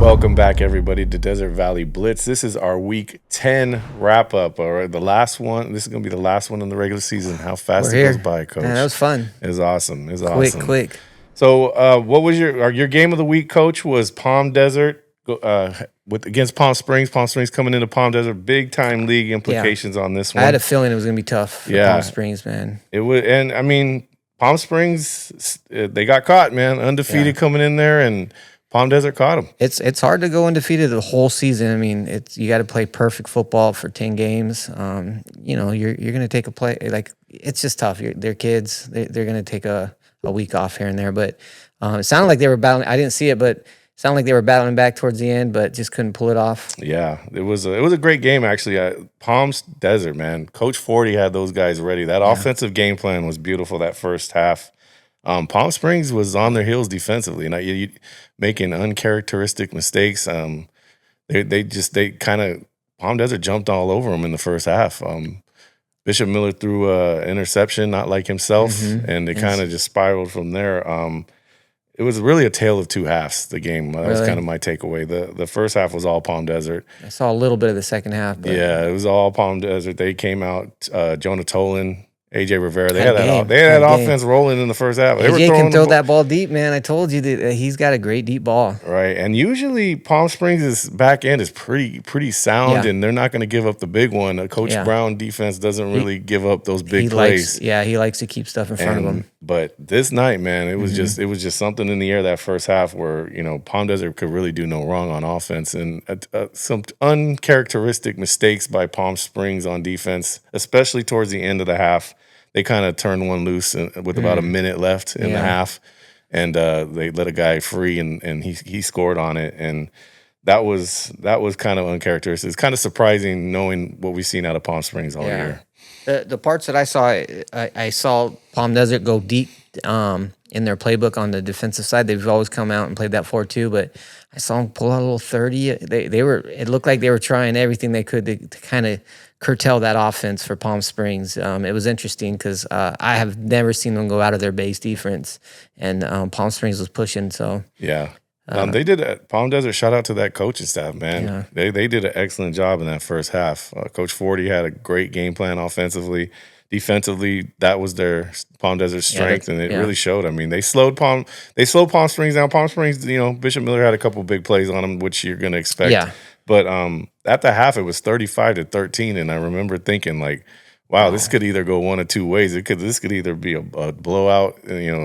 Welcome back, everybody, to Desert Valley Blitz. This is our Week 10 wrap-up, or the last one. This is going to be the last one in the regular season. How fast it goes by, Coach. Man, that was fun. It was awesome. It was awesome. Quick. So what was your game of the week, Coach, was Palm Desert against Palm Springs. Palm Springs coming into Palm Desert. Big-time league implications on this one. I had a feeling it was going to be tough for Palm Springs, man. It would, and, I mean, Palm Springs, they got caught, man. Undefeated coming in there, and Palm Desert caught them. It's hard to go undefeated the whole season. I mean, you got to play perfect football for 10 games. You're going to take a play like it's just tough. They're kids. They're going to take a week off here and there. But it sounded like they were battling. I didn't see it, but it sounded like they were battling back towards the end, but just couldn't pull it off. Yeah, it was a great game actually. Palm's Desert, man. Coach 40 had those guys ready. That offensive game plan was beautiful that first half. Palm Springs was on their heels defensively, and making uncharacteristic mistakes. They kind of Palm Desert jumped all over them in the first half. Bishop Miller threw an interception, not like himself, and they kind of just spiraled from there. It was really a tale of two halves, the game. That was kind of my takeaway. The first half was all Palm Desert. I saw a little bit of the second half. But yeah, it was all Palm Desert. They came out, Jonah Tolan, AJ Rivera. They had that offense rolling in the first half. AJ can throw that ball deep, man. I told you that he's got a great deep ball. Right, and usually Palm Springs' back end is pretty sound, and they're not going to give up the big one. Coach Brown defense doesn't really give up those big plays. He likes to keep stuff in front of him. But this night, man, it was just something in the air that first half where Palm Desert could really do no wrong on offense, and some uncharacteristic mistakes by Palm Springs on defense, especially towards the end of the half. They kind of turned one loose with about a minute left in the half, and they let a guy free, and he scored on it, and that was kind of uncharacteristic. It's kind of surprising knowing what we've seen out of Palm Springs all year. The parts that I saw Palm Desert go deep in their playbook on the defensive side. They've always come out and played that 4-2, but I saw them pull out a little 30. It looked like they were trying everything they could to kind of curtail that offense for Palm Springs. It was interesting because I have never seen them go out of their base defense, and Palm Springs was pushing. So they did. Palm Desert, shout out to that coaching staff, man. They did an excellent job in that first half. Coach 40 had a great game plan offensively. Defensively, that was their Palm Desert strength, and it really showed. I mean, they slowed Palm Springs down. Palm Springs, Bishop Miller had a couple big plays on them, which you're going to expect. Yeah. But at the half, it was 35-13, and I remember thinking, like, wow, this could either go one of two ways. This could either be a blowout,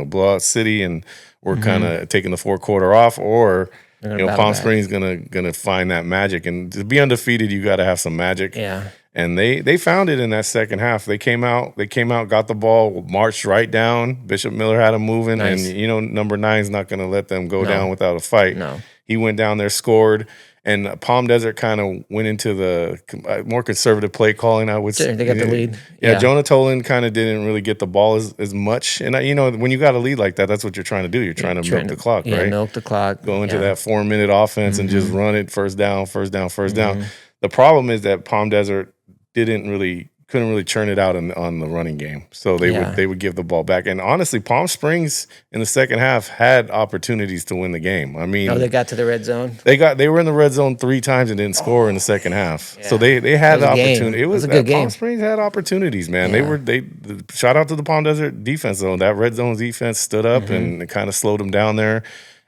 blowout city, and we're kind of taking the fourth quarter off, or Palm Springs gonna find that magic. And to be undefeated, you got to have some magic. Yeah. And they found it in that second half. They came out, got the ball, marched right down. Bishop Miller had them moving, and number 9's not going to let them go down without a fight. No. He went down there, scored. And Palm Desert kind of went into the more conservative play calling, I would say. They got the lead. Yeah, Jonah Tolan kind of didn't really get the ball as much. And, when you got a lead like that, that's what you're trying to do. You're trying to milk the clock, right? Milk the clock. Go into that 4-minute offense and just run it first down. The problem is that Palm Desert couldn't really churn it out on the running game. So they would give the ball back. And honestly, Palm Springs in the second half had opportunities to win the game. I mean, they got to the red zone. They were in the red zone 3 times and didn't score in the second half. Yeah. So they had the opportunity. It was a good game. Palm Springs had opportunities, man. Yeah. They shout out to the Palm Desert defense though. That red zone defense stood up and kind of slowed them down there.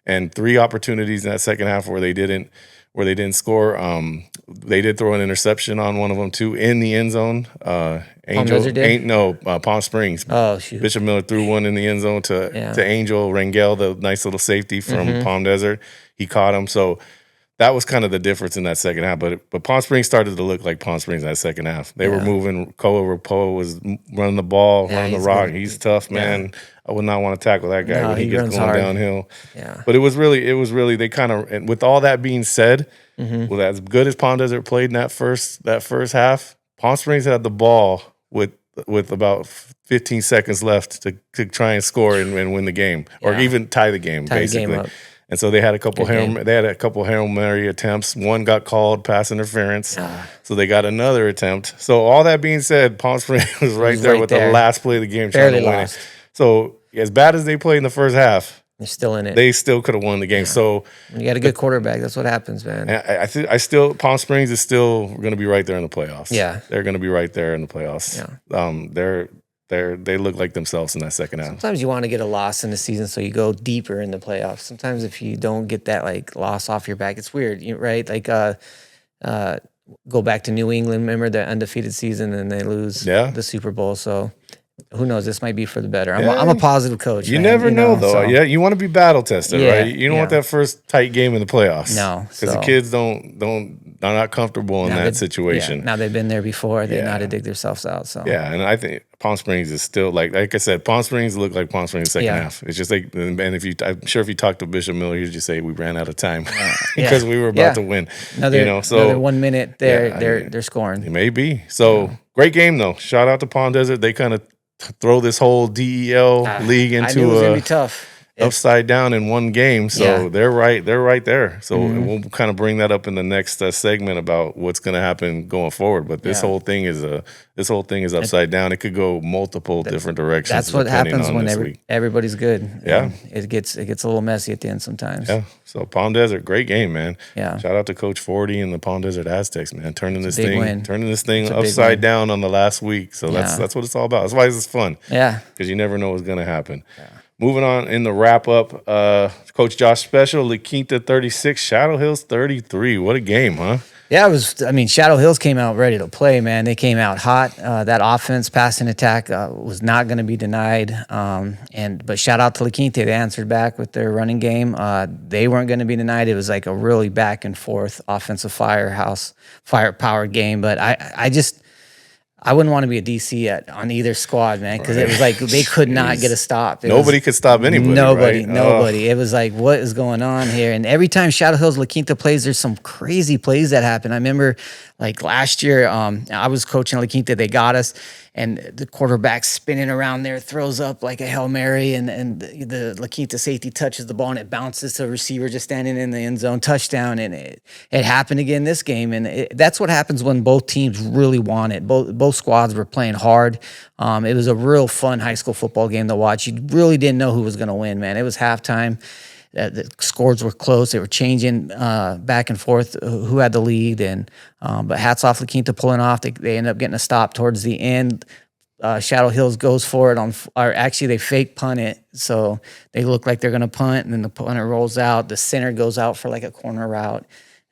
And 3 opportunities in that second half where they didn't score. They did throw an interception on one of them too in the end zone. Palm Springs. Oh shoot! Bishop Miller threw one in the end zone to Angel Rangel, the nice little safety from Palm Desert. He caught him. So that was kind of the difference in that second half. But Palm Springs started to look like Palm Springs in that second half. They were moving. Koa Rapoa was running the ball, running the rock. He's tough, man. I would not want to tackle that guy when he gets going hard downhill. Yeah. But it was really they kind of, and with all that being said, well, as good as Palm Desert played in that first half, Palm Springs had the ball with about 15 seconds left to try and score and win the game, or even tie the game, basically. The game up. And so they had a couple Hail Mary attempts. One got called pass interference, so they got another attempt. So all that being said, Palm Springs was right there with the last play of the game trying to win it. So as bad as they played in the first half, They're still in it. They still could have won the game. Yeah. So when you got a good quarterback, that's what happens, man. I still Palm Springs is still going to be right there in the playoffs. Yeah, they're going to be right there in the playoffs. Yeah, they look like themselves in that second half. Sometimes you want to get a loss in the season so you go deeper in the playoffs. Sometimes if you don't get that like loss off your back, it's weird, right? Like go back to New England. Remember the undefeated season and they lose the Super Bowl. So who knows? This might be for the better. I'm a positive coach. You never know, though. So. Yeah, you want to be battle tested, right? You don't want that first tight game in the playoffs. No, because the kids are not comfortable in that situation. Yeah. Now they've been there before. They know how to dig themselves out. So and I think Palm Springs is still like I said, Palm Springs look like Palm Springs second half. It's just like, and I'm sure if you talk to Bishop Miller, he'd just say we ran out of time because we were about to win. Another 1 minute, they're scoring. It may be. So great game though. Shout out to Palm Desert. They kind of throw this whole DEL league into it was gonna be tough. Upside down in one game, so they're right there. So we'll kind of bring that up in the next segment about what's going to happen going forward. But this whole thing is upside down. It could go multiple different directions. That's what happens when everybody's good. Yeah, it gets a little messy at the end sometimes. Yeah. So Palm Desert, great game, man. Yeah. Shout out to Coach Forty and the Palm Desert Aztecs, man, turning this thing upside down on the last week. So that's what it's all about. That's why it's fun. Yeah, because you never know what's going to happen. Yeah. Moving on in the wrap-up, Coach Josh Special, La Quinta 36, Shadow Hills 33. What a game, huh? Yeah, it was. I mean, Shadow Hills came out ready to play, man. They came out hot. That offense, passing attack, was not going to be denied. But shout out to La Quinta. They answered back with their running game. They weren't going to be denied. It was like a really back-and-forth offensive firepower game. But I wouldn't want to be a DC on either squad, man, because it was like they could not get a stop. Nobody could stop anybody. Nobody. It was like, what is going on here? And every time Shadow Hills La Quinta plays, there's some crazy plays that happen. I remember, like last year, I was coaching La Quinta. They got us, and the quarterback spinning around there throws up like a Hail Mary, and the La Quinta safety touches the ball, and it bounces to a receiver just standing in the end zone, touchdown. And it happened again this game, and that's what happens when both teams really want it. Both squads were playing hard. It was a real fun high school football game to watch. You really didn't know who was going to win, man. It was halftime. The scores were close. They were changing back and forth who had the lead. But hats off La Quinta pulling off. They end up getting a stop towards the end. Shadow Hills goes for it actually they fake punt it. So they look like they're going to punt, and then the punter rolls out. The center goes out for like a corner route,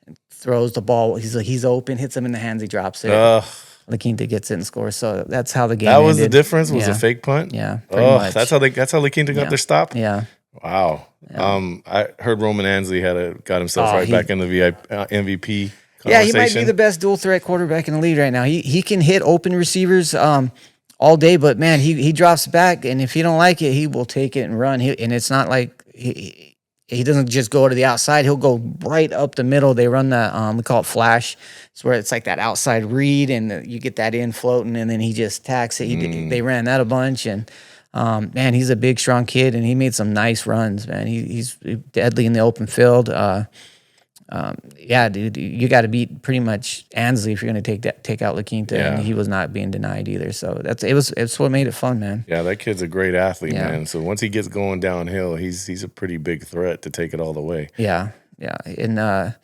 and throws the ball. He's open, hits him in the hands. He drops it. La Quinta gets it and scores. So that's how the game ended. That was the difference? Was a fake punt? Yeah, pretty much. That's how La Quinta got their stop? Yeah. Wow. Yeah. I heard Roman Ansley got himself back in the MVP conversation. Yeah, he might be the best dual threat quarterback in the league right now. He can hit open receivers all day, but man, he drops back, and if you don't like it, he will take it and run. And it's not like he doesn't just go to the outside. He'll go right up the middle. They run the we call it flash. It's where it's like that outside read, and you get that in floating, and then he just tacks it. They ran that a bunch, and man, he's a big, strong kid, and he made some nice runs, man. He's deadly in the open field. Yeah, dude, you got to beat pretty much Ansley if you're going to take out La Quinta, and he was not being denied either. So it's what made it fun, man. Yeah, that kid's a great athlete, man. So once he gets going downhill, he's a pretty big threat to take it all the way. Yeah. And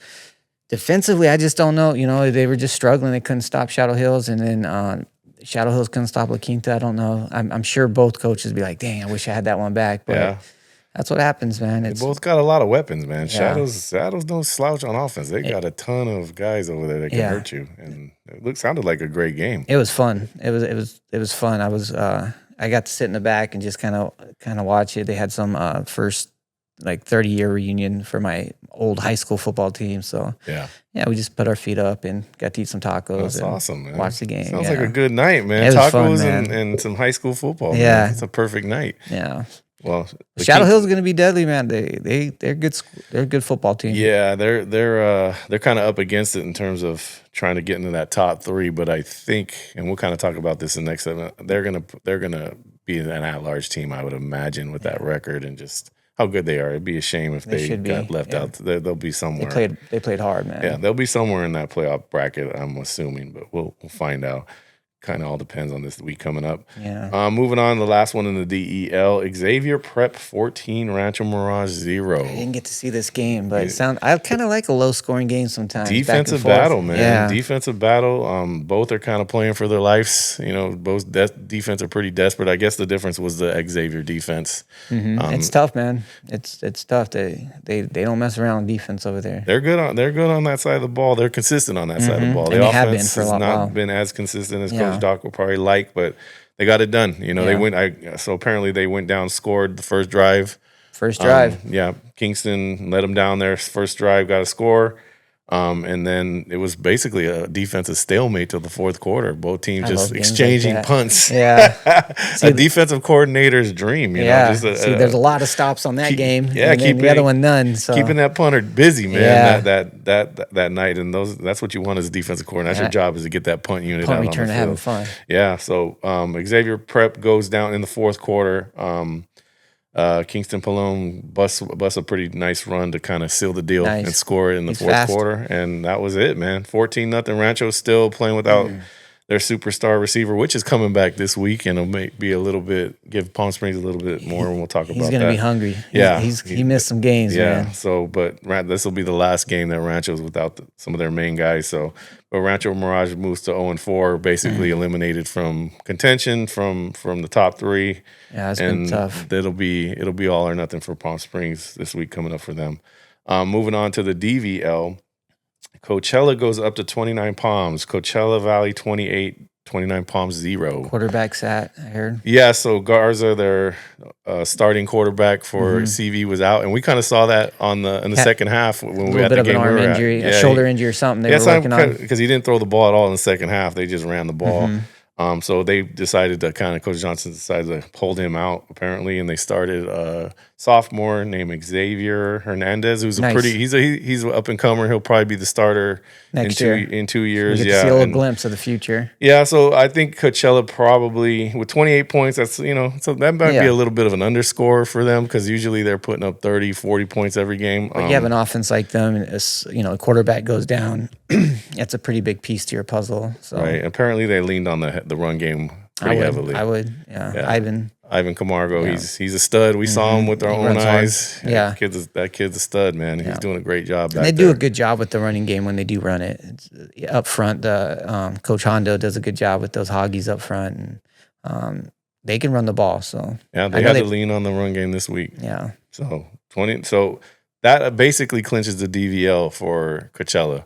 defensively, I just don't know. You know, they were just struggling. They couldn't stop Shadow Hills, and then Shadow Hills couldn't stop La Quinta. I don't know. I'm sure both coaches be like, dang, I wish I had that one back. But that's what happens, man. They both got a lot of weapons, man. Shadows don't slouch on offense. They got a ton of guys over there that can hurt you. And it sounded like a great game. It was fun. It was fun. I got to sit in the back and just kind of watch it. They had some first 30-year reunion for my old high school football team. So we just put our feet up and got to eat some tacos. That's awesome, man. Watch the game. Sounds like a good night, man. Tacos fun, man. And some high school football. Yeah, man. It's a perfect night. Yeah. Well, Shadow Hills is going to be deadly, man. They're good. They're a good football team. Yeah, they're kind of up against it in terms of trying to get into that top three. But I think, and we'll kind of talk about this in the next segment, they're gonna be an at-large team, I would imagine, with that record and just how good they are. It'd be a shame if they got left out. They'll be somewhere. They played hard, man. Yeah, they'll be somewhere in that playoff bracket, I'm assuming, but we'll find out. kind of all depends on this week coming up. Yeah. Moving on, the last one in the DEL, Xavier Prep 14, Rancho Mirage 0. I didn't get to see this game, but I kind of like a low-scoring game sometimes. Defensive battle, man. Yeah. Defensive battle. Both are kind of playing for their lives. Both defense are pretty desperate. I guess the difference was the Xavier defense. Mm-hmm. It's tough, man. It's tough. They don't mess around on defense over there. They're good on that side of the ball. They're consistent on that side of the ball. And the offense has not been as consistent as Coach Doc would probably like, but they got it done. They went. So apparently they went down, scored the first drive. Kingston let them down their first drive, got a score. And then it was basically a defensive stalemate till the fourth quarter. Both teams just exchanging punts. Yeah. A defensive coordinator's dream. There's a lot of stops on that game. Yeah, and the other one none. So. Keeping that punter busy, man, that night. And that's what you want as a defensive coordinator. That's your job, is to get that punt unit out on the field. Having fun. Yeah, so Xavier Prep goes down in the fourth quarter. Kingston Palone busts a pretty nice run to kind of seal the deal and score it in the fourth quarter, and that was it, man. 14-0. Rancho's still playing without their superstar receiver, which is coming back this week, and it'll be give Palm Springs a little bit more, and we'll talk about that. He's going to be hungry. Yeah, he missed some games. Yeah, man. So but this will be the last game that Rancho's without some of their main guys. So, but Rancho Mirage moves to 0-4, basically eliminated from contention from the top three. Yeah, it's been tough. It'll be all or nothing for Palm Springs this week coming up for them. Moving on to the DVL, Coachella goes up to 29 Palms. Coachella Valley 28, 29 Palms 0. Quarterback sat, I heard. Yeah, so Garza, their starting quarterback for CV, was out, and we kind of saw that in the second half when we had the game. A little bit of an arm injury, a shoulder injury or something they were working on. Because he didn't throw the ball at all in the second half. They just ran the ball. So they decided to Coach Johnson decided to hold him out, apparently, and they started a sophomore named Xavier Hernandez, who's he's an up and comer. He'll probably be the starter next year. In 2 years. We get to see a little glimpse of the future. Yeah, so I think Coachella probably with 28 points. That's so that might be a little bit of an underscore for them, because usually they're putting up 30, 40 points every game. But you have an offense like them, and a quarterback goes down. That's a pretty big piece to your puzzle. So. Right. Apparently they leaned on the run game pretty heavily. I would. Yeah. Ivan Camargo, he's a stud. We saw him with our own eyes. Hard. Yeah. That kid's a stud, man. He's doing a great job. And they do a good job with the running game when they do run it. Up front, Coach Hondo does a good job with those hoggies up front, and they can run the ball. So yeah, they had to lean on the run game this week. Yeah. So that basically clinches the DVL for Coachella.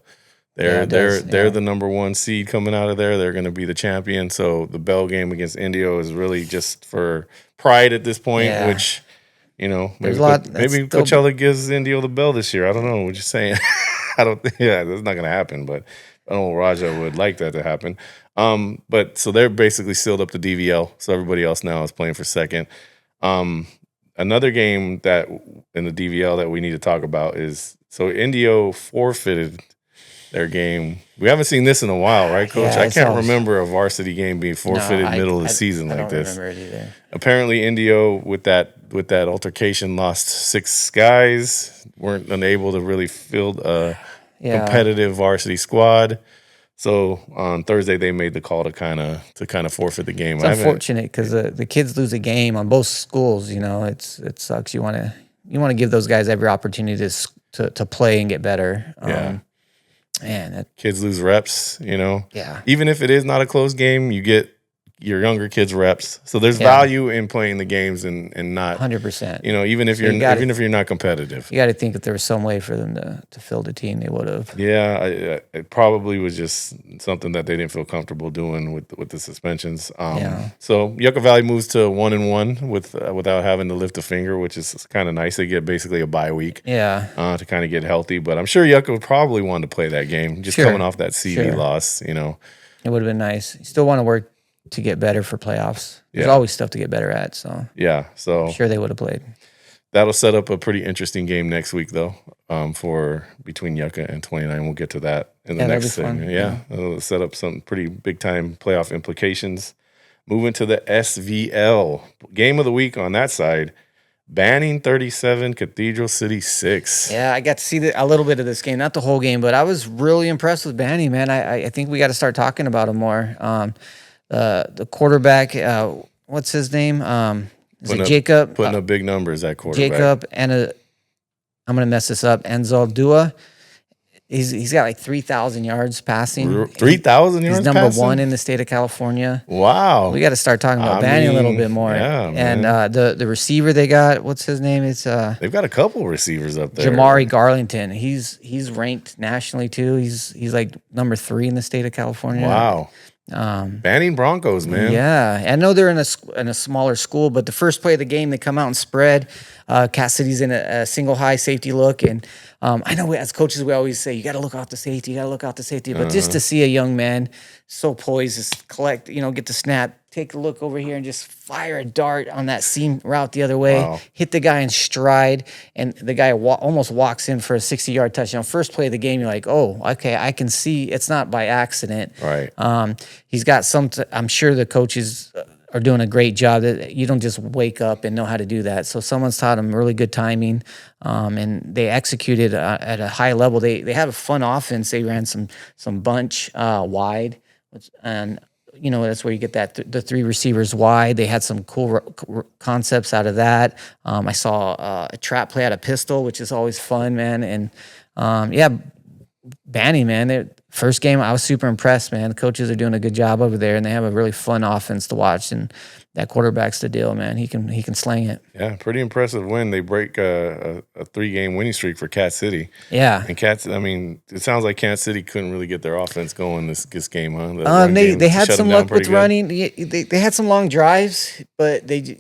They're the number one seed coming out of there. They're going to be the champion. So the Bell game against Indio is really just for pride at this point, which, maybe Coachella gives Indio the Bell this year. I don't know. We're just saying. That's not going to happen, but I know Raja would like that to happen. But so they're basically sealed up the DVL. So everybody else now is playing for second. Another game that in the DVL that we need to talk about is, so Indio forfeited their game. We haven't seen this in a while, right, Coach? I can't remember a varsity game being forfeited middle of the season like this. I don't remember it either. Apparently, Indio with that altercation lost 6 guys, weren't unable to really field a competitive varsity squad. So on Thursday, they made the call to kind of forfeit the game. It's unfortunate because the kids lose a game on both schools. It sucks. You want to give those guys every opportunity to play and get better. Man, kids lose reps, Yeah. Even if it is not a close game, you get your younger kids reps. So there's value in playing the games and not 100%. Even if you're not competitive. You got to think if there was some way for them to field a team, they would have. Yeah, it probably was just something that they didn't feel comfortable doing with the suspensions. So Yucca Valley moves to 1-1 without having to lift a finger, which is kind of nice. They get basically a bye week. Yeah. To kind of get healthy, but I'm sure Yucca would probably want to play that game, just coming off that CV loss. It would have been nice. You still want to work to get better for playoffs. There's always stuff to get better at. So so I'm sure they would have played. That'll set up a pretty interesting game next week, though, for between Yucca and 29. We'll get to that in the next segment. It'll set up some pretty big time playoff implications. Moving to the SVL game of the week on that side. Banning 37, Cathedral City 6. Yeah, I got to see a little bit of this game, not the whole game, but I was really impressed with Banning, man. I think we got to start talking about him more. the quarterback. What's his name? Is it Jacob? Putting up big numbers at quarterback. Jacob and I'm gonna mess this up. Enzo Dua. He's got like 3,000 yards passing. 3,000 yards. He's number passing? 1 in the state of California. Wow. We got to start talking about Banning a little bit more. Yeah, and the receiver they got, what's his name? It's they've got a couple receivers up there. Jamari Garlington. He's ranked nationally too. He's like number 3 in the state of California. Wow. Banning Broncos, man. Yeah, I know they're in a smaller school, but the first play of the game, they come out and spread. Cass City's in a single high safety look, and I know as coaches we always say you got to look out the safety, but just to see a young man so poised to collect, get the snap, take a look over here, and just fire a dart on that seam route the other way, hit the guy in stride, and the guy almost walks in for a 60-yard touchdown. First play of the game, you're like, oh, okay, I can see it's not by accident. Right. He's got I'm sure the coaches are doing a great job. That you don't just wake up and know how to do that. So someone's taught them really good timing, and they executed at a high level. They had a fun offense. They ran some bunch wide, and that's where you get the 3 receivers wide. They had some cool concepts out of that. I saw a trap play out of pistol, which is always fun, man. And Banning, man, first game I was super impressed, man. The coaches are doing a good job over there, and they have a really fun offense to watch. And that quarterback's the deal, man. He can sling it. Yeah, pretty impressive win. They break a 3-game winning streak for Cat City. Yeah, and it sounds like Cat City couldn't really get their offense going this game, huh? They had some luck with running. They had some long drives, but they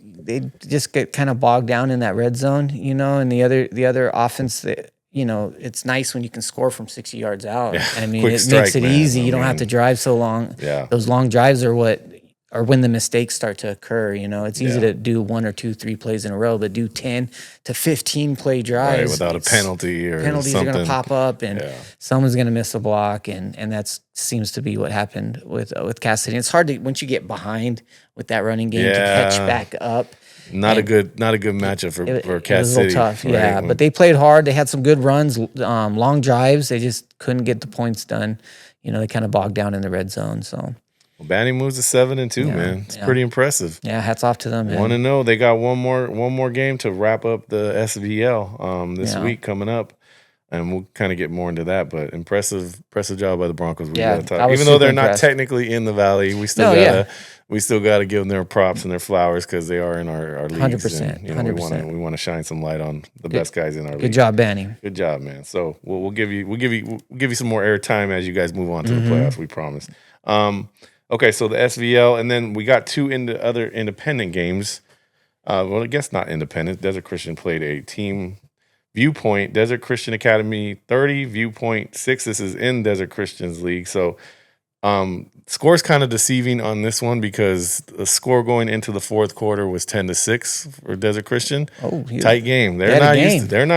just get kind of bogged down in that red zone, and the other offense that. It's nice when you can score from 60 yards out. Yeah, I mean, it makes it easy. You don't have to drive so long. Yeah. Those long drives are when the mistakes start to occur. It's easy to do 1 or 2, 3 plays in a row, but do 10 to 15 play drives. Right, without a penalty or penalties something. are going to pop up, and someone's going to miss a block, and that seems to be what happened with Cass City. It's hard to, once you get behind with that running game, to catch back up. Not a good matchup for Cat City. It was a little tough, right? But they played hard. They had some good runs, long drives. They just couldn't get the points done. They kind of bogged down in the red zone. So, Banning moves to 7-2, man. It's pretty impressive. Yeah, hats off to them, man. 1-0. They got one more game to wrap up the SVL this week coming up. And we'll kind of get more into that, but impressive job by the Broncos. Even though they're not technically in the Valley, we still gotta give them their props and their flowers because they are in our leagues. 100%. 100%. We want to shine some light on the best guys in our league. Good job, Banning. Good job, man. So we'll give you some more airtime as you guys move on to the playoffs. We promise. Okay, so the SVL, and then we got 2 other independent games. Well, I guess not independent. Desert Christian played a team. Viewpoint, Desert Christian Academy 30, Viewpoint 6. This is in Desert Christian's league. So score's kind of deceiving on this one because the score going into the 4th quarter was 10-6 for Desert Christian. Oh, tight game. They're not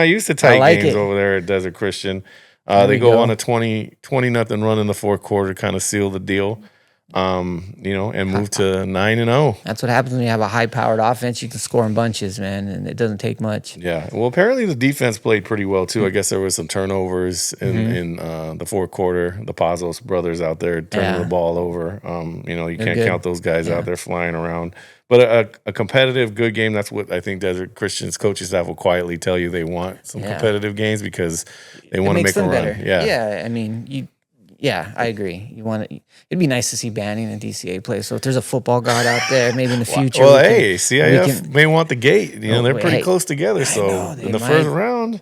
used to tight games over there at Desert Christian. They go on a 20-0 run in the 4th quarter, kind of seal the deal. And move to 9-0. That's what happens when you have a high-powered offense. You can score in bunches, man, and it doesn't take much. Yeah. Well, apparently the defense played pretty well too. I guess there was some turnovers in the 4th quarter. The Pazos brothers out there turning the ball over. You can't count those guys out there flying around. But a competitive, good game. That's what I think Desert Christian's coaching staff will quietly tell you. They want some competitive games because they want to make a run. Better. Yeah. I mean, Yeah, I agree. It'd be nice to see Banning and DCA play. So if there's a football god out there, maybe in the future. Well, CIF may want the gate. They're pretty close together. So in the first round,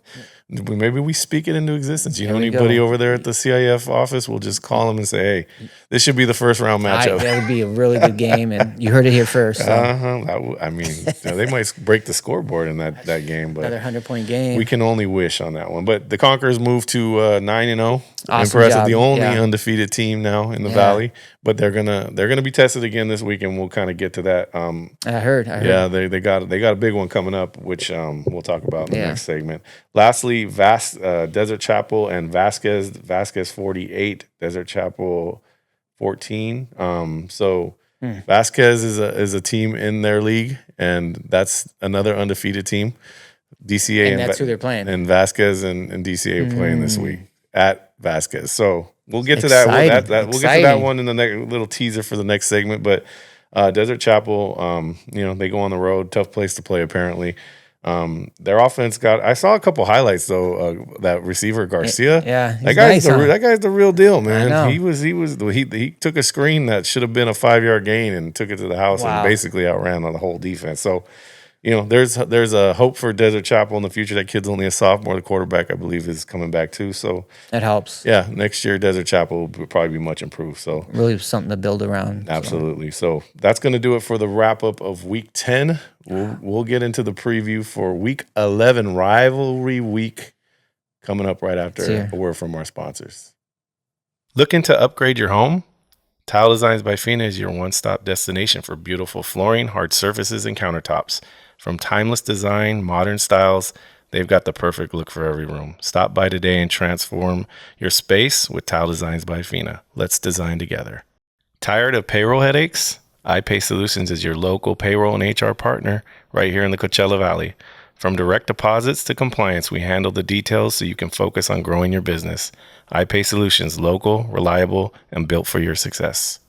maybe we speak it into existence. Anybody over there at the CIF office, we'll just call them and say, hey, this should be the first round matchup. That would be a really good game, and you heard it here first. So. I mean, they might break the scoreboard in that game. But another 100-point game. We can only wish on that one. But the Conquerors moved to 9-0. Awesome Impressive. job. The only undefeated team now in the Valley. But they're gonna be tested again this week, and we'll kind of get to that. I heard. Yeah, they got a big one coming up, which we'll talk about in the next segment. Lastly, Desert Chapel and Vasquez 48, Desert Chapel 14. Vasquez is a team in their league, and that's another undefeated team. DCA and that's who they're playing. And Vasquez and DCA are playing this week at Vasquez. So we'll get to that. We'll get to that one in the next little teaser for the next segment. But Desert Chapel, they go on the road. Tough place to play, apparently. Their offense I saw a couple highlights though. That receiver Garcia, that guy's the real deal, man. He took a screen that should have been a 5-yard gain and took it to the house and basically outran on the whole defense. So, there's a hope for Desert Chapel in the future. That kid's only a sophomore. The quarterback, I believe, is coming back too. So that helps. Yeah, next year Desert Chapel will probably be much improved. So really something to build around. Absolutely. So that's going to do it for the wrap up of Week 10. We'll get into the preview for Week 11, Rivalry Week, coming up right after a word from our sponsors. Looking to upgrade your home? Tile Designs by Fina is your one-stop destination for beautiful flooring, hard surfaces, and countertops. From timeless design, modern styles, they've got the perfect look for every room. Stop by today and transform your space with Tile Designs by Fina. Let's design together. Tired of payroll headaches? iPay Solutions is your local payroll and HR partner right here in the Coachella Valley. From direct deposits to compliance, we handle the details so you can focus on growing your business. iPay Solutions, local, reliable, and built for your success.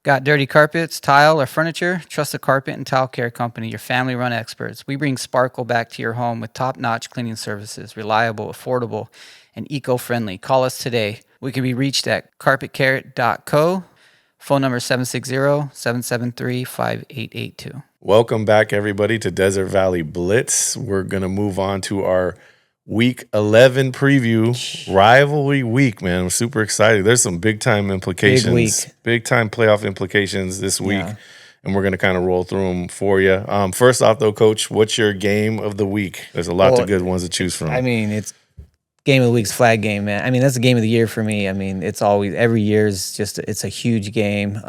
Got dirty carpets, tile, or furniture? Trust the Carpet and Tile Care Company, your family-run experts. We bring sparkle back to your home with top-notch cleaning services, reliable, affordable, and eco-friendly. Call us today. We can be reached at carpetcarrot.co. Phone number 760-773-5882. Welcome back, everybody, to Desert Valley Blitz. We're going to move on to our Week 11 preview, Rivalry Week, man. I'm super excited. There's some big-time implications, big-time playoff implications this week, and we're going to kind of roll through them for you. First off, though, Coach, what's your game of the week? There's a lot of good ones to choose from. I mean, it's game of the week's flag game, man. I mean, that's the game of the year for me. I mean, it's always, every year is just, it's a huge game.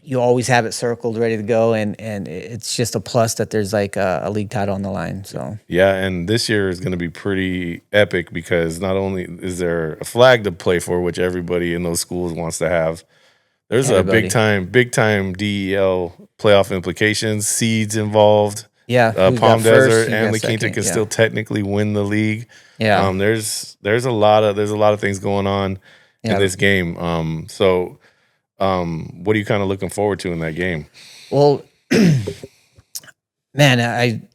You always have it circled, ready to go, and it's just a plus that there's like a league title on the line. So yeah, and this year is going to be pretty epic because not only is there a flag to play for, which everybody in those schools wants to have, there's a big time DEL playoff implications, seeds involved. Yeah, Palm Desert and La Quinta can still technically win the league. Yeah, there's a lot of things going on in this game. What are you kind of looking forward to in that game? Well, man,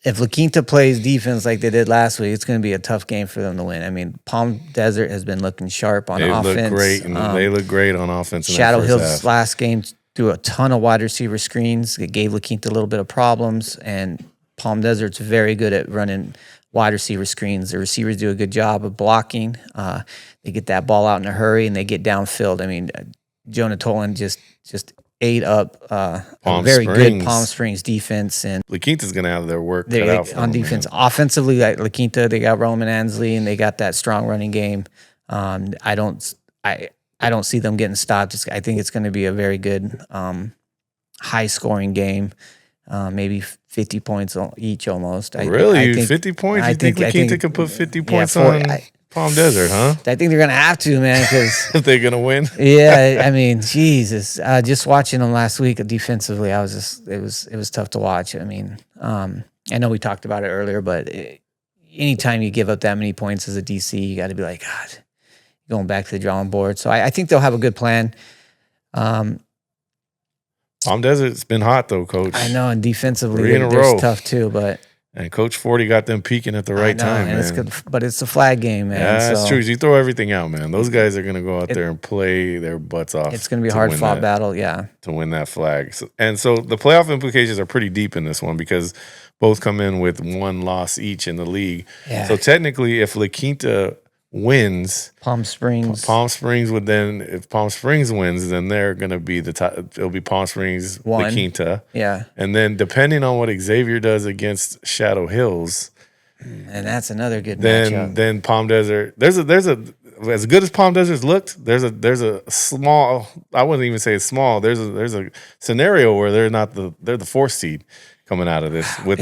if La Quinta plays defense like they did last week, it's going to be a tough game for them to win. I mean, Palm Desert has been looking sharp on offense. They look great, and they look great on offense. Shadow Hills last game threw a ton of wide receiver screens. It gave La Quinta a little bit of problems, and Palm Desert's very good at running wide receiver screens. The receivers do a good job of blocking. They get that ball out in a hurry, and they get downfield. I mean, Jonah Tolan just ate up a very good Palm Springs defense. And La Quinta's going to have their work cut out for on defense. Man. Offensively, like La Quinta, they got Roman Ansley, and they got that strong running game. I don't see them getting stopped. I think it's going to be a very good, high-scoring game. Maybe 50 points each almost. Really? 50 points? You think La Quinta could put 50 points on Palm Desert, huh? I think they're going to have to, man, because if they're going to win. Yeah, I mean, Jesus. Just watching them last week defensively, it was tough to watch. I mean, I know we talked about it earlier, but anytime you give up that many points as a DC, you got to be like, God, going back to the drawing board. So I think they'll have a good plan. Palm Desert's been hot though, Coach. I know, and defensively they're tough too. And Coach Forty got them peaking at the right time, man. It's good, but it's a flag game, man. Yeah, that's true. You throw everything out, man. Those guys are going to go out there and play their butts off. It's going to be a hard-fought battle, to win that flag. So the playoff implications are pretty deep in this one because both come in with one loss each in the league. Yeah. So technically, if La Quinta wins, Palm Springs would then, if Palm Springs wins, then they're going to be it'll be Palm Springs, La Quinta. Yeah. And then depending on what Xavier does against Shadow Hills, and that's another good matchup. Then Palm Desert, there's a as good as Palm Desert's looked, there's a small, I wouldn't even say it's small, there's a scenario where they're the 4th seed coming out of this with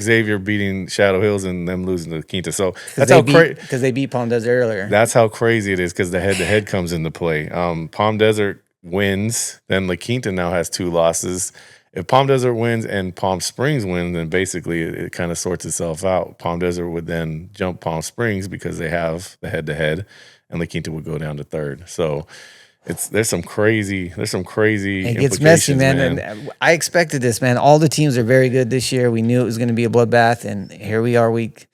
Xavier beating Shadow Hills and them losing to Quinta. So that's how crazy, because they beat Palm Desert earlier. That's how crazy it is because the head-to-head comes into play. Palm Desert wins, then La Quinta now has 2 losses. if Palm Desert wins and Palm Springs wins, then basically it kind of sorts itself out. Palm Desert would then jump Palm Springs because they have the head-to-head, and La Quinta would go down to third. So there's some crazy It gets messy, man. And I expected this, man. All the teams are very good this year. We knew it was going to be a bloodbath, and here we are, week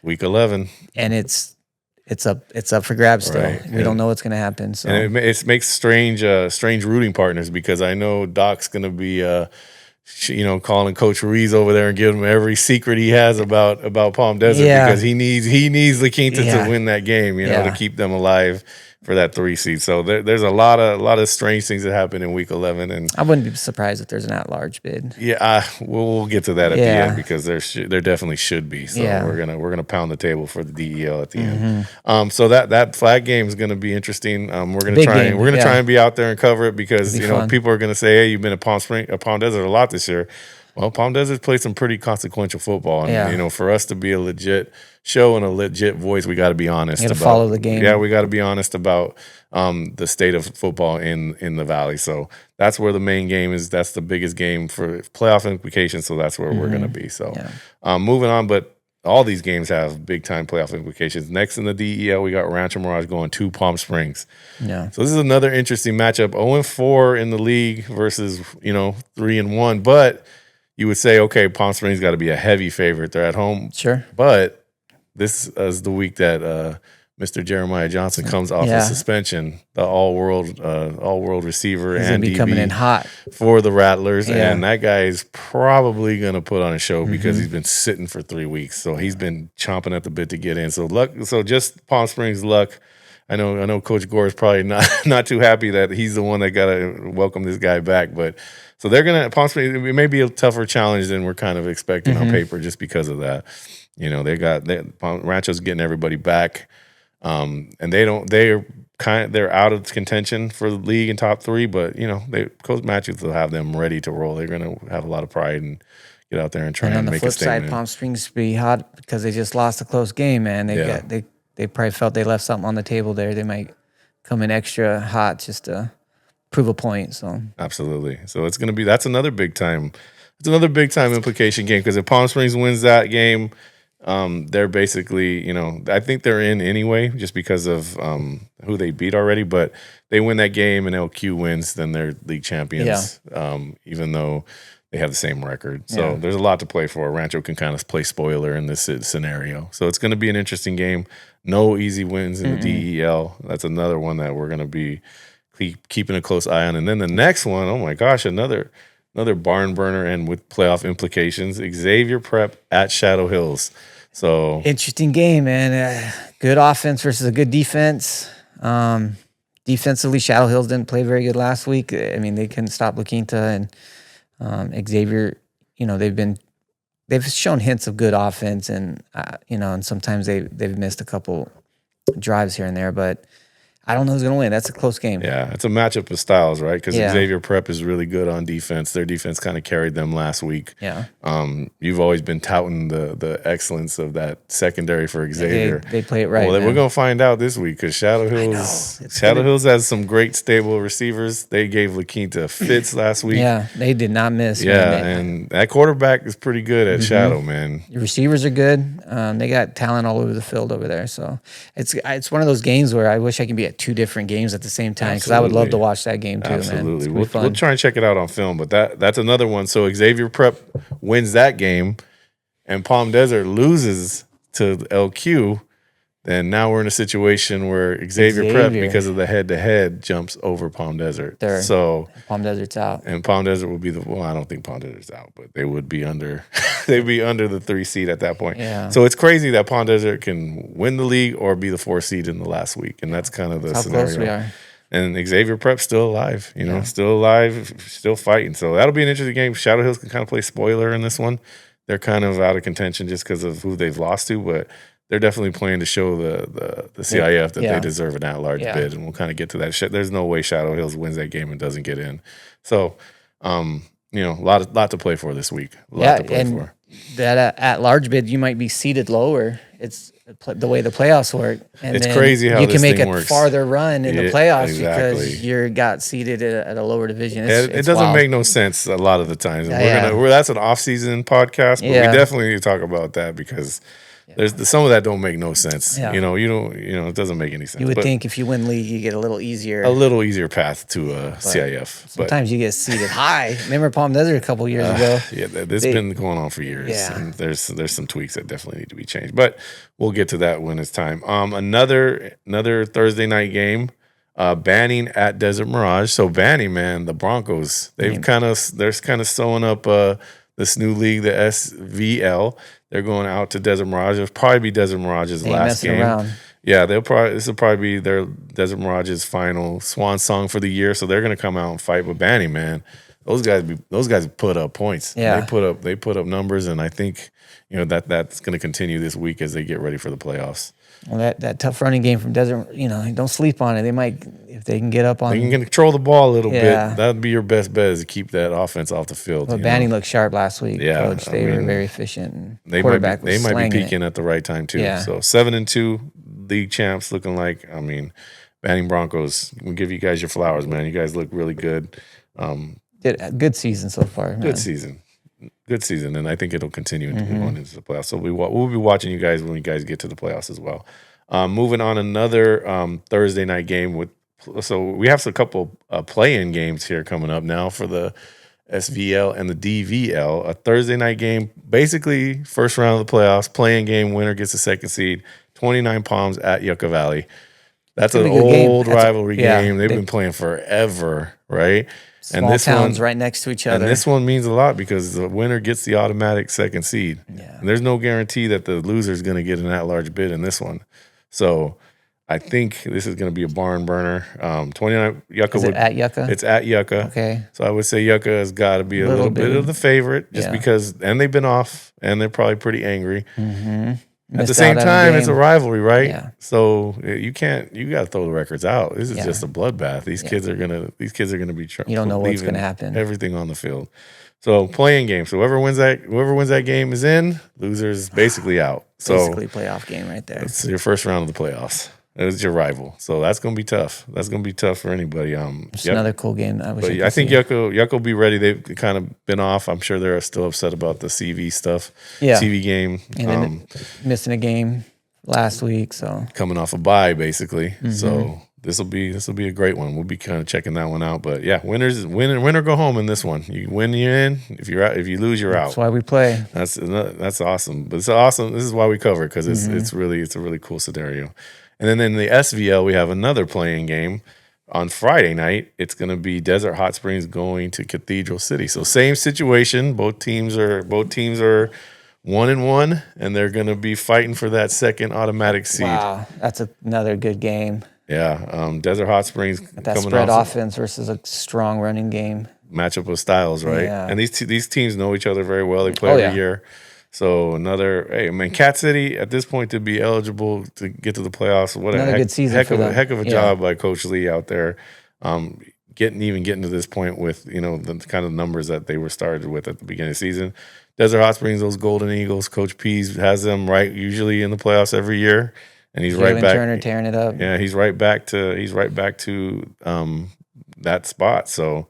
11, and it's up for grabs still. Right. We don't know what's going to happen. So and it makes strange rooting partners, because I know Doc's going to be calling Coach Ruiz over there and giving him every secret he has about Palm Desert, because he needs La Quinta to win that game, to keep them alive for that 3 seed. So there's a lot of strange things that happen in week 11, and I wouldn't be surprised if there's an at-large bid. Yeah, we'll get to that at the end, because there definitely should be. So we're gonna pound the table for the DEL at the end. So that flag game is gonna be interesting. We're gonna try and be out there and cover it, because people are gonna say, hey, you've been at Palm Desert a lot this year. Well, Palm Desert's played some pretty consequential football, and for us to be a legit show and a legit voice, we got to be honest. You got to follow the game. Yeah, we got to be honest about the state of football in the Valley. So that's where the main game is. That's the biggest game for playoff implications. So that's where we're going to be. So moving on, but all these games have big time playoff implications. Next in the DEL, we got Rancho Mirage going to Palm Springs. Yeah. So this is another interesting matchup. 0-4 in the league versus 3-1, but you would say, okay, Palm Springs got to be a heavy favorite. They're at home. Sure. But this is the week that Mr. Jeremiah Johnson comes off of suspension, the all-world receiver. He's and be coming in hot for the Rattlers. Yeah. And that guy is probably going to put on a show, because he's been sitting for 3 weeks. So he's been chomping at the bit to get in. So just Palm Springs luck. I know Coach Gore is probably not too happy that he's the one that got to welcome this guy back, but so they're gonna Palm Springs. It may be a tougher challenge than we're kind of expecting on paper, just because of that. Rancho's getting everybody back, and they're out of contention for the league in top 3, but Coach Matthews will have them ready to roll. They're gonna have a lot of pride and get out there and try and make a statement. On the flip side, Palm Springs be hot because they just lost a close game, man. They probably felt they left something on the table there. They might come in extra hot just to prove a point. So absolutely. So it's going to be that's another big time implication game, because if Palm Springs wins that game, they're basically I think they're in anyway, just because of who they beat already. But they win that game and LQ wins, then they're league champions. Even though they have the same record. So there's a lot to play for. Rancho can kind of play spoiler in this scenario. So it's going to be an interesting game. No easy wins in the DEL. That's another one that we're going to be keeping a close eye on. And then the next one, oh my gosh, another barn burner and with playoff implications. Xavier Prep at Shadow Hills. So interesting game, man. Good offense versus a good defense. Defensively, Shadow Hills didn't play very good last week. I mean, they couldn't stop La Quinta, and Xavier, they've shown hints of good offense, and and sometimes they've missed a couple drives here and there, but I don't know who's going to win. That's a close game. Yeah, it's a matchup of styles, right? Because Xavier Prep is really good on defense. Their defense kind of carried them last week. Yeah. You've always been touting the excellence of that secondary for Xavier. They play it right. Well, we're going to find out this week, because Shadow Hills has some great stable receivers. They gave La Quinta fits last week. Yeah, they did not miss. Yeah, and that quarterback is pretty good at Shadow, man. The receivers are good. They got talent all over the field over there. So it's one of those games where I wish I could be at 2 different games at the same time, because I would love to watch that game too. Absolutely. Man. We'll try and check it out on film, but that's another one. So Xavier Prep wins that game and Palm Desert loses to LQ, then now we're in a situation where Xavier Prep, because of the head-to-head, jumps over Palm Desert. So Palm Desert's out. And Palm Desert will be I don't think Palm Desert's out, but they would be under they'd be under the 3 seed at that point. Yeah. So it's crazy that Palm Desert can win the league or be the 4 seed in the last week. And that's kind of the scenario. How close we are. And Xavier Prep's still alive, still alive, still fighting. So that'll be an interesting game. Shadow Hills can kind of play spoiler in this one. They're kind of out of contention just because of who they've lost to, but they're definitely playing to show the CIF that they deserve an at-large bid, and we'll kind of get to that. There's no way Shadow Hills wins that game and doesn't get in. So, a lot to play for this week. A lot to play for. that at large bid you might be seated lower. It's the way the playoffs work, and it's crazy how you can make a works. farther run in the playoffs exactly. because you're got seated at a lower division. It doesn't wild. make no sense a lot of the times. Yeah, That's an off-season podcast, but we definitely need to talk about that because there's some of that don't make no sense. Yeah. It doesn't make any sense. You would think if you win league, you get a little easier path to CIF. Sometimes you get seated high. Remember Palm Desert a couple years ago? Yeah, this has been going on for years. Yeah. And there's some tweaks that definitely need to be changed, but we'll get to that when it's time. Another Thursday night game. Banning at Desert Mirage. So Banning, man, the Broncos, they're kind of sewing up this new league, the SVL. They're going out to Desert Mirage. It'll probably be Desert Mirage's last game. Around. Yeah, this will probably be their Desert Mirage's final swan song for the year. So they're going to come out and fight with Banning, man. Those guys put up points. Yeah, they put up numbers, and I think that's going to continue this week as they get ready for the playoffs. Well, that tough running game from Desert, don't sleep on it. They might, if they can get up on. They can control the ball a little bit. That'd be your best bet, is to keep that offense off the field. But Banning looked sharp last week, Coach. They were very efficient. And they might be peaking at the right time too. Yeah. So 7-2 league champs, looking like. Banning Broncos. We'll give you guys your flowers, man. You guys look really good. Did a good season so far. Man. Good season, and I think it'll continue going into the playoffs. So we'll be watching you guys when you guys get to the playoffs as well. Moving on, another Thursday night game so we have a couple play-in games here coming up now for the SVL and the DVL. A Thursday night game, basically first round of the playoffs, play-in game, winner gets the second seed, 29 Palms at Yucca Valley. That's an old rivalry game. They've been playing forever, right? Small towns right next to each other. And this one means a lot because the winner gets the automatic second seed. Yeah. And there's no guarantee that the loser is going to get an at-large bid in this one. So I think this is going to be a barn burner. 29 Yucca. Is it at Yucca? It's at Yucca. Okay. So I would say Yucca has got to be a little bit of the favorite just because, and they've been off, and they're probably pretty angry. Mm-hmm. At the same time, it's a rivalry, right? Yeah. So you got to throw the records out. This is just a bloodbath. These kids are gonna be trying. You don't know what's gonna happen. Everything on the field. So playing game. So whoever wins that game is in. Loser's basically out. So basically playoff game right there. It's your first round of the playoffs. It's your rival. So that's gonna be tough. That's gonna be tough for anybody. It's another cool game. I think Yucca will be ready. They've kind of been off. I'm sure they're still upset about the CV stuff. Yeah. CV game. And then missing a game last week. So coming off a bye, basically. Mm-hmm. So this will be a great one. We'll be kind of checking that one out. But yeah, win or go home in this one. You win, you're in. If you're out, if you lose, you're out. That's why we play. That's awesome. But it's awesome. This is why we cover it, because it's a really cool scenario. And then in the SVL, we have another playing game on Friday night. It's going to be Desert Hot Springs going to Cathedral City. So same situation. Both teams are 1-1, and they're going to be fighting for that second automatic seed. Wow, that's another good game. Yeah, Desert Hot Springs that spread offense versus a strong running game. Matchup of styles, right? Yeah. And these teams know each other very well. They play every year. So Cat City at this point to be eligible to get to the playoffs. What another good season heck of a job by Coach Lee out there, getting to this point with the kind of numbers that they were started with at the beginning of the season. Desert Hot Springs, those Golden Eagles, Coach Pease has them usually in the playoffs every year, and he's right back. Turner tearing it up. Yeah, he's right back to that spot. So.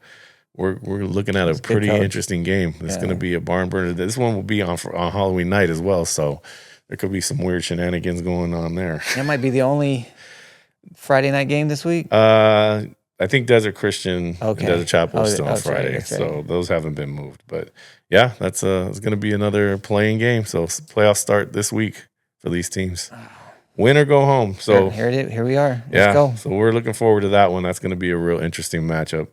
We're looking at a pretty interesting game. It's going to be a barn burner. This one will be on Halloween night as well, so there could be some weird shenanigans going on there. That might be the only Friday night game this week. I think Desert Christian and Desert Chapel is still on Friday, so those haven't been moved. But yeah, it's going to be another playing game. So playoffs start this week for these teams. Win or go home. So here we are. Let's go. So we're looking forward to that one. That's going to be a real interesting matchup.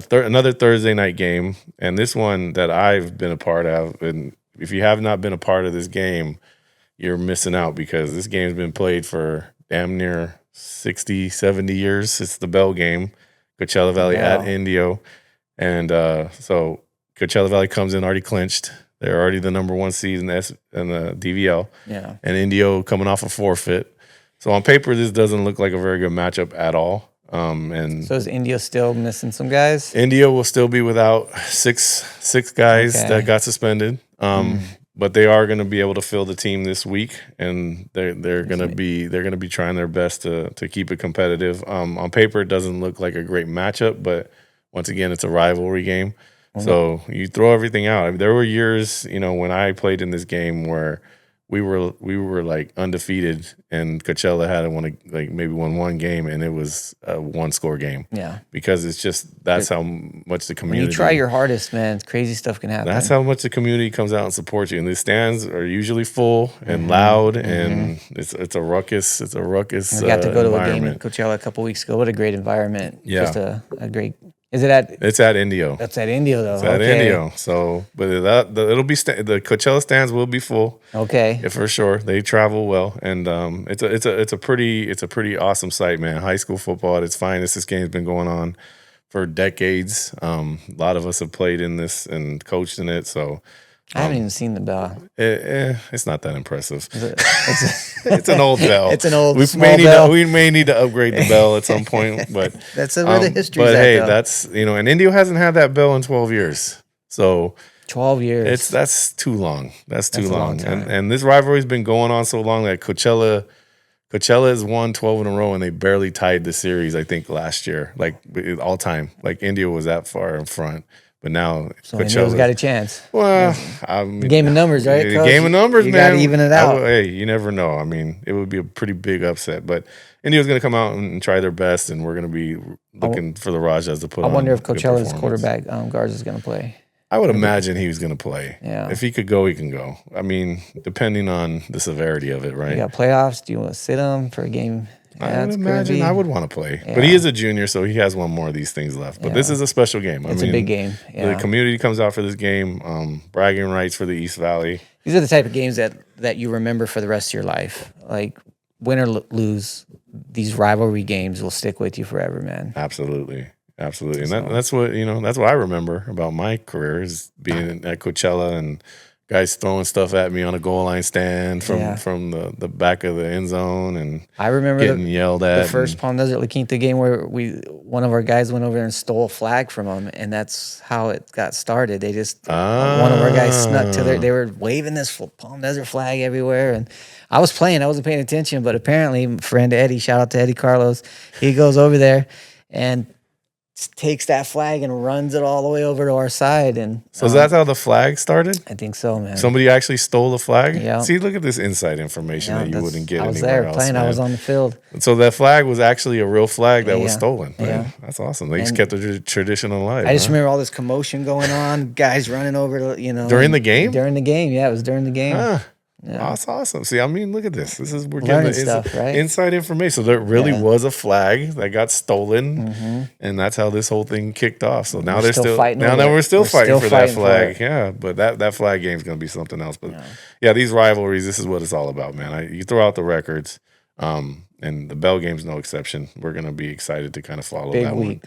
Another Thursday night game, and this one that I've been a part of, and if you have not been a part of this game, you're missing out, because this game's been played for damn near 60, 70 years. It's the Bell game, Coachella Valley at Indio, and so Coachella Valley comes in already clinched. They're already the number one seed in the DVL, and Indio coming off a forfeit. So on paper, this doesn't look like a very good matchup at all. So is Indio still missing some guys? Indio will still be without six guys that got suspended. But they are going to be able to fill the team this week, and they're going to be trying their best to keep it competitive. On paper, it doesn't look like a great matchup, but once again, it's a rivalry game. So you throw everything out. I mean, there were years, when I played in this game where we were like undefeated, and Coachella had maybe won one game, and it was a 1-score game. Yeah, because it's just that's how much the community. When you try your hardest, man, crazy stuff can happen. That's how much the community comes out and supports you. And the stands are usually full and loud, and it's a ruckus. It's a ruckus. We got to go to a game in Coachella a couple weeks ago. What a great environment! Yeah, just a great. Is it at? It's at Indio. That's at Indio, though. It's at Indio. So, but it'll be the Coachella stands will be full. Okay. Yeah, for sure. They travel well, and it's a pretty awesome site, man. High school football at its finest. This game's been going on for decades. A lot of us have played in this and coached in it. So. I haven't even seen the bell. It's not that impressive. It's an old bell. It's an old bell. We may need to upgrade the bell at some point, but that's where the history. But hey, though. that's and Indio hasn't had that bell in 12 years. So 12 years. That's too long. That's too long. Time. And this rivalry's been going on so long that Coachella has won 12 in a row, and they barely tied the series. I think last year, like all time, like Indio was that far in front. But now Coachella's got a chance. Well, I mean, game of numbers, right? The game of numbers, you man. You got to even it out. Hey, you never know. I mean, it would be a pretty big upset. But India's going to come out and try their best, and we're going to be looking for the Rajas to put on. I wonder if Coachella's quarterback, Garza, is going to play. I would imagine he was going to play. Yeah. If he could go, he can go. I mean, depending on the severity of it, right? You got playoffs. Do you want to sit him for a game? I would imagine I would want to play. Yeah. But he is a junior, so he has one more of these things left. But this is a special game. It's a big game. Yeah. The community comes out for this game, bragging rights for the East Valley. These are the type of games that you remember for the rest of your life. Like, win or lose, these rivalry games will stick with you forever, man. Absolutely. Absolutely. And that's what I remember about my career is being at Coachella and guys throwing stuff at me on a goal line stand from the back of the end zone, and I remember getting yelled at. The first Palm Desert La Quinta game where one of our guys went over there and stole a flag from him, and that's how it got started. They just one of our guys snuck to they were waving this Palm Desert flag everywhere, and I was playing, I wasn't paying attention, but apparently friend Eddie, shout out to Eddie Carlos, he goes over there and takes that flag and runs it all the way over to our side. And so is that how the flag started? I think so, man. Somebody actually stole the flag? Yeah. See, look at this inside information that you wouldn't get anywhere else. I was there playing. Man. I was on the field. So that flag was actually a real flag that was stolen. Right? Yeah. That's awesome. They just kept the tradition alive. I just remember all this commotion going on, guys running over to, During the game? During the game, yeah. It was during the game. Yeah. Oh, that's awesome. See, I mean, look at this. We're learning getting stuff, right? Inside information. So there really was a flag that got stolen, and that's how this whole thing kicked off. So now they're still fighting. We're still fighting for that flag. Yeah, but that flag game is going to be something else. But yeah, these rivalries. This is what it's all about, man. You throw out the records, and the Bell game's no exception. We're going to be excited to kind of follow that one.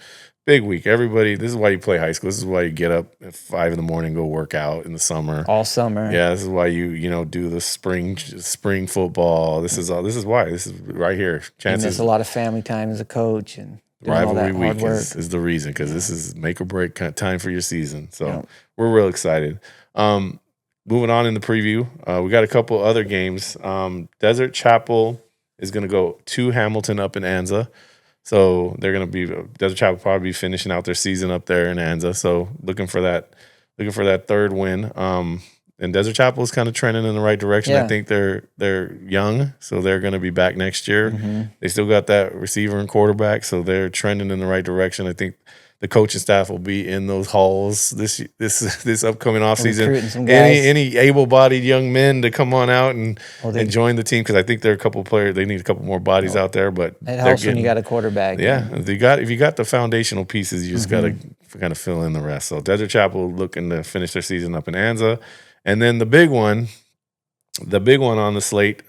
Big week. Everybody, this is why you play high school. This is why you get up at 5 a.m, go work out in the summer. All summer. Yeah, this is why you do the spring football. This is why. This is right here. Chances. There's a lot of family time as a coach, and rivalry week is the reason, because this is make or break kind of time for your season. So we're real excited. Moving on in the preview, we got a couple other games. Desert Chapel is going to go to Hamilton up in Anza. So they're going to be Desert Chapel probably be finishing out their season up there in Anza. So looking for that third win. And Desert Chapel is kind of trending in the right direction. I think they're young, so they're going to be back next year. They still got that receiver and quarterback, so they're trending in the right direction. I think the coaching staff will be in those halls this upcoming offseason. Any able-bodied young men to come on out and join the team, because I think there are a couple of players. They need a couple more bodies out there, but it helps when you got a quarterback. Yeah, if you got the foundational pieces, you just got to kind of fill in the rest. So Desert Chapel looking to finish their season up in Anza, and then the big one on the slate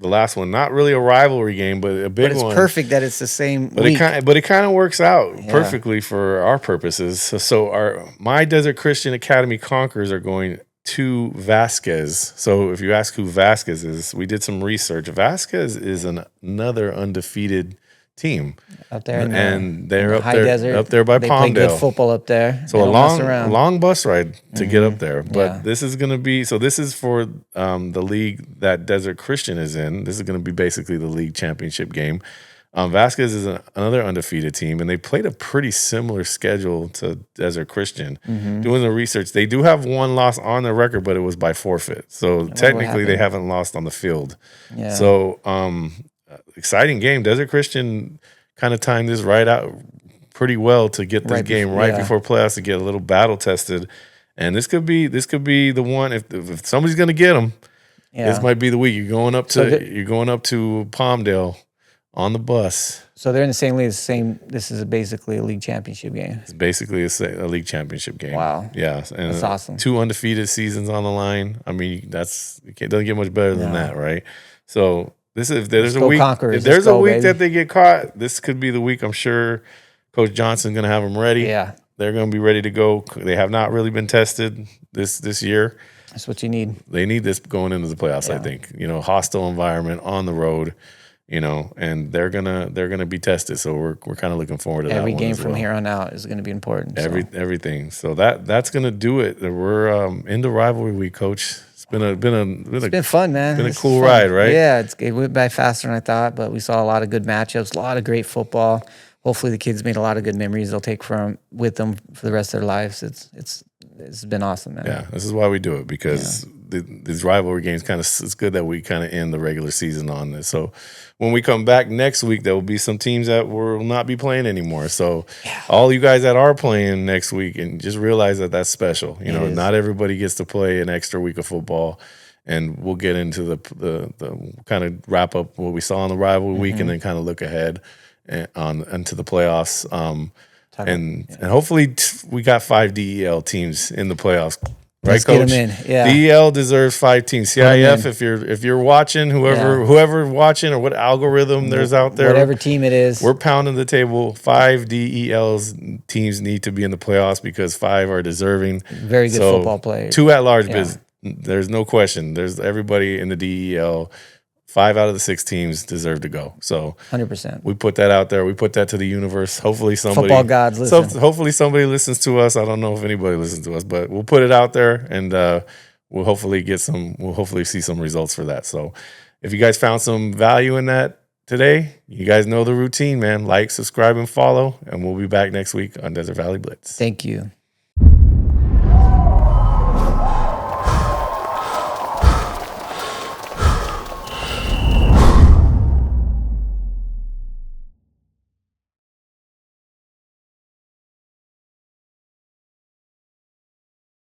the last one, not really a rivalry game, but a big one. But it's perfect that it's the same week. It kind of works out perfectly for our purposes. So my Desert Christian Academy Conquerors are going to Vasquez. So if you ask who Vasquez is, we did some research. Vasquez is another undefeated team up there, and they're up high there, desert. up there by they Palmdale. Play good football up there. So a long bus ride to get up there. But this is going to be this is for the league that Desert Christian is in. This is going to be basically the league championship game. Vasquez is another undefeated team, and they played a pretty similar schedule to Desert Christian. Doing the research, they do have one loss on their record, but it was by forfeit. So technically, they haven't lost on the field. Yeah. So exciting game. Desert Christian kind of timed this right out pretty well to get this game before playoffs to get a little battle tested. And this could be the one if somebody's going to get them. Yeah. This might be the week you're going up to Palmdale on the bus. So they're in the same league. This is basically a league championship game. It's basically a league championship game. Wow. Yeah, and that's awesome. 2 undefeated seasons on the line. I mean, it doesn't get much better than that, right? So this is if there's a week that they get caught, this could be the week. I'm sure Coach Johnson's going to have them ready. Yeah, they're going to be ready to go. They have not really been tested this year. That's what you need. They need this going into the playoffs. I think hostile environment on the road. And they're gonna be tested. So we're kind of looking forward to every that game from here on out is going to be important. Everything. So that's gonna do it. We're into rivalry week, Coach. It's been fun, man. It's been a cool ride, right? Yeah, it went by faster than I thought, but we saw a lot of good matchups, a lot of great football. Hopefully, the kids made a lot of good memories they'll take with them for the rest of their lives. It's been awesome, man. Yeah, this is why we do it because these rivalry games it's good that we kind of end the regular season on this. So when we come back next week, there will be some teams that will not be playing anymore. So all you guys that are playing next week, and just realize that that's special. Not everybody gets to play an extra week of football. And we'll get into the kind of wrap up what we saw on the rivalry week, and then kind of look ahead into the playoffs. And hopefully we got 5 DEL teams in the playoffs. Right, Let's Coach? Get them in. Yeah. DEL deserves 5 teams. CIF, if you're watching, whoever watching or what algorithm there's out there, whatever team it is, we're pounding the table. 5 DEL's teams need to be in the playoffs because 5 are deserving. Very good football players. 2 at large bids. There's no question. There's everybody in the DEL. 5 out of the 6 teams deserve to go. So 100%. We put that out there. We put that to the universe. Hopefully somebody football gods listen. Hopefully somebody listens to us. I don't know if anybody listens to us, but we'll put it out there and we'll hopefully see some results for that. So if you guys found some value in that today, you guys know the routine, man. Like, subscribe, and follow, and we'll be back next week on Desert Valley Blitz. Thank you.